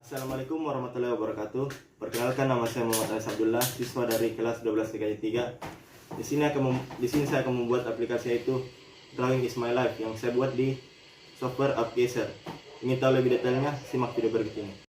Assalamualaikum warahmatullahi wabarakatuh. Perkenalkan, nama saya Muhammad AnisABD, siswa dari kelas 12 TKJ 3. Di sini saya akan membuat aplikasi yaitu Drawing is My Life yang saya buat di software appsgeyser. Ingin tahu lebih detailnya, simak video berikut ini.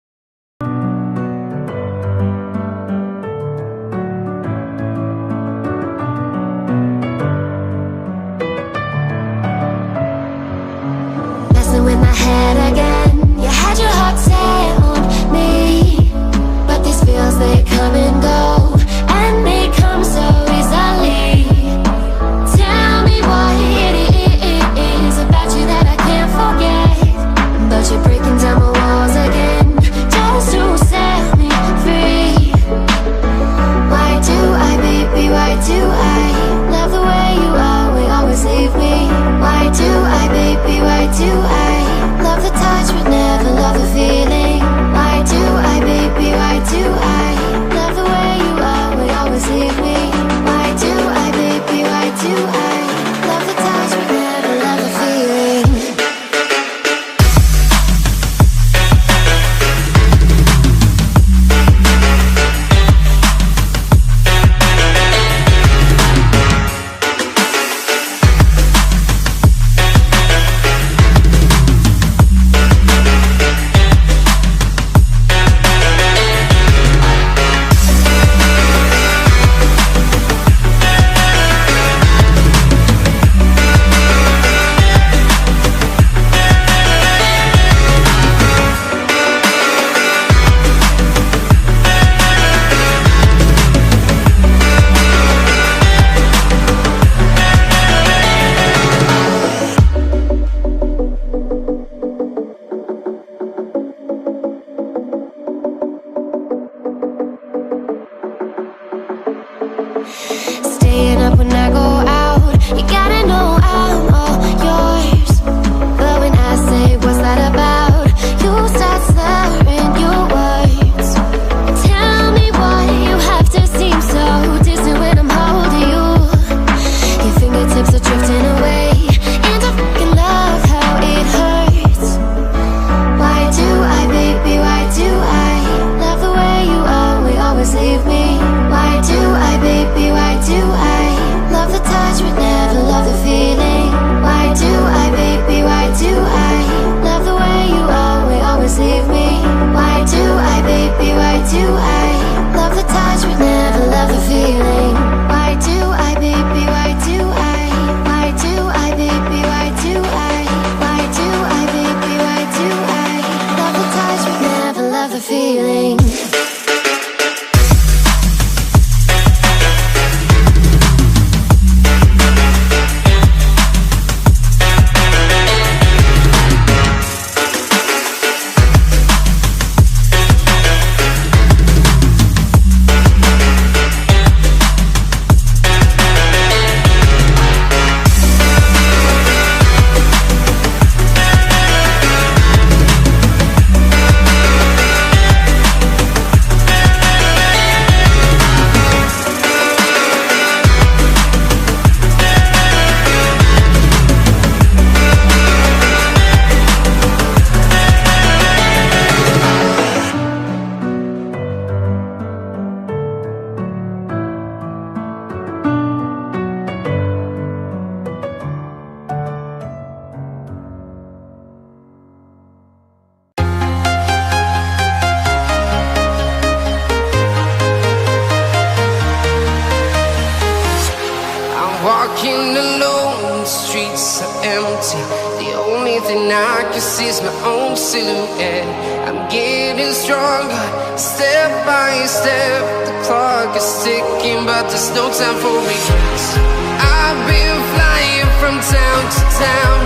Walking alone, the streets are empty. The only thing I can see is my own silhouette. I'm getting stronger, step by step. The clock is ticking, but there's no time for regrets. I've been flying from town to town,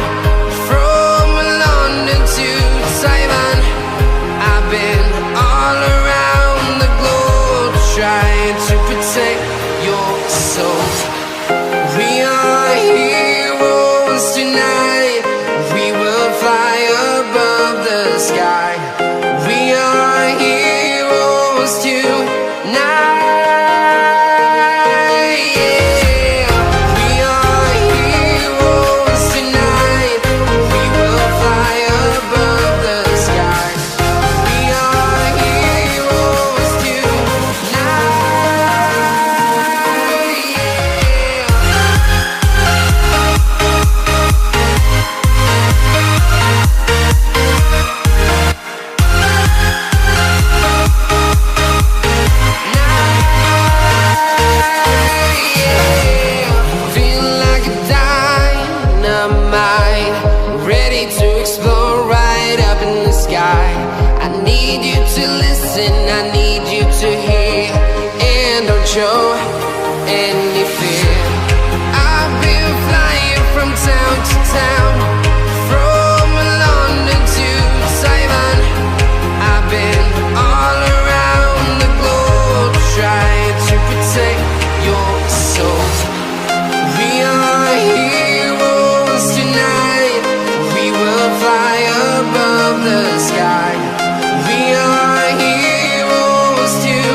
from London to Taiwan. I've been all around the globe, trying to protect your soul. We are heroes tonight. We will fly above the sky. We are heroes tonight. Yeah. We are heroes tonight. We will fly above the sky. to listen, I need you to hear, and don't show any fear. I've been flying from town to town, from London to Taiwan. I've been all around the globe, trying to protect your soul. We are heroes tonight, we will fly above the sky. We are heroes tonight,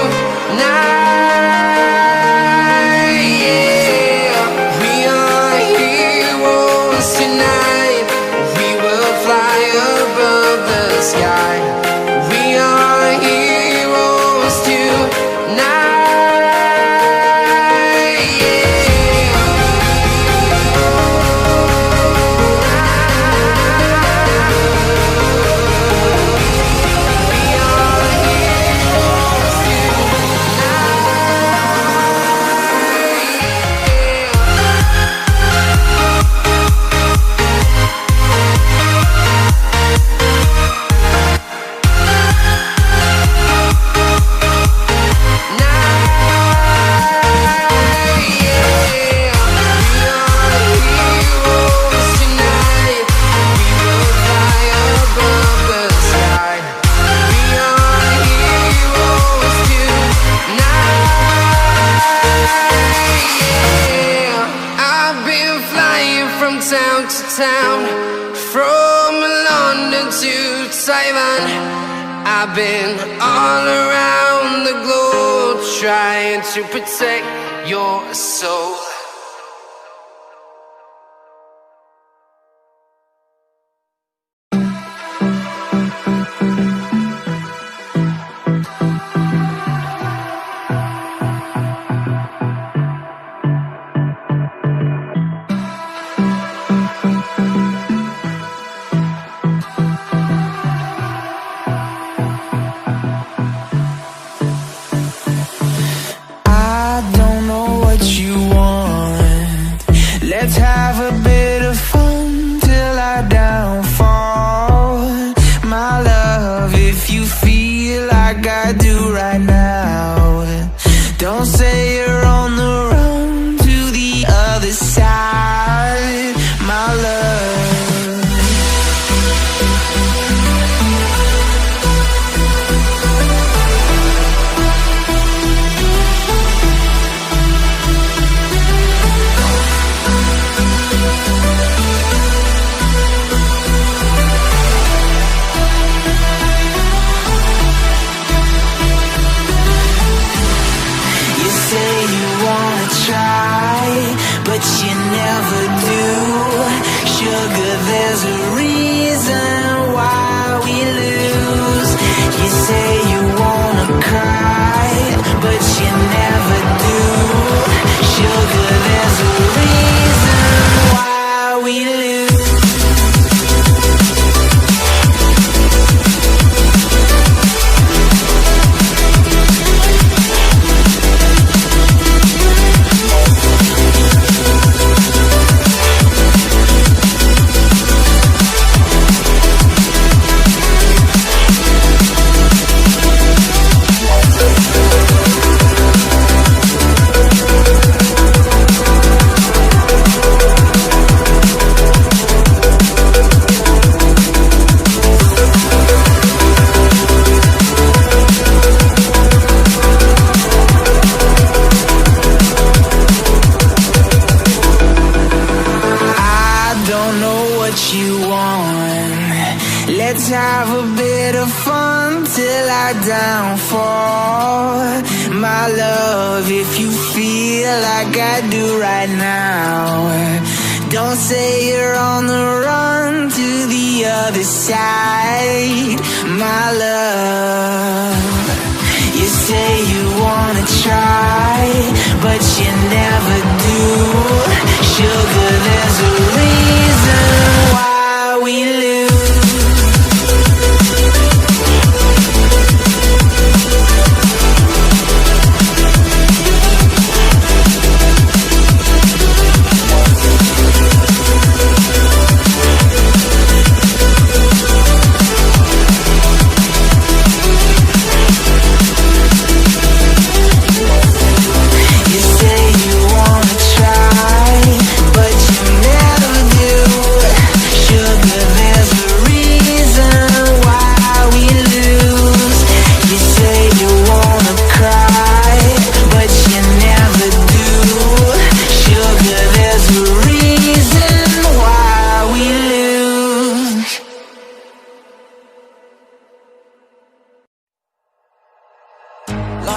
yeah. We are heroes tonight, we will fly above the sky. We are heroes tonight, yeah. We are heroes town to town, from London to Taiwan. I've been all around the globe, trying to protect your soul. I don't know what you want. Let's have a bit of fun till I downfall. My love, if you feel like I do right now, don't say you're on the run to the other side. My love, you say you wanna try, but you never do. Sugar, there's a reason why we lose. You say you wanna cry, but you never do. Sugar, there's a reason why we lose. You want. Let's have a bit of fun till I downfall. My love, if you feel like I do right now, don't say you're on the run to the other side. My love, you say you wanna try, but you never do. Sugar, there's a reason why we lose.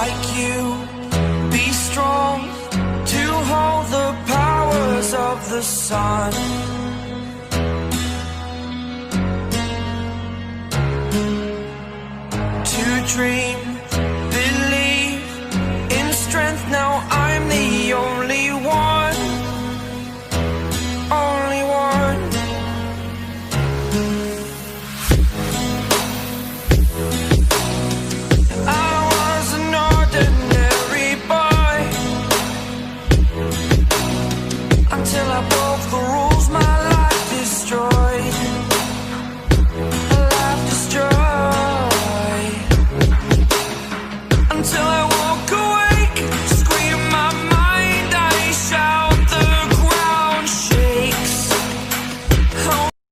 like you. Be strong to hold the powers of the sun. To dream, believe in strength. Now I'm the only one, only one. I was an ordinary boy until I broke the rules. My life destroyed, life destroyed. Until I walk awake, scream my mind, I shout, the ground shakes.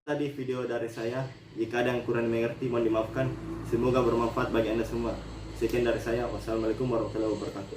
Tadi video dari saya. Jika ada yang kurang mengerti mohon dimaafkan. Semoga bermanfaat bagi Anda semua. Sekian dari saya. Wassalamualaikum warahmatullahi wabarakatuh.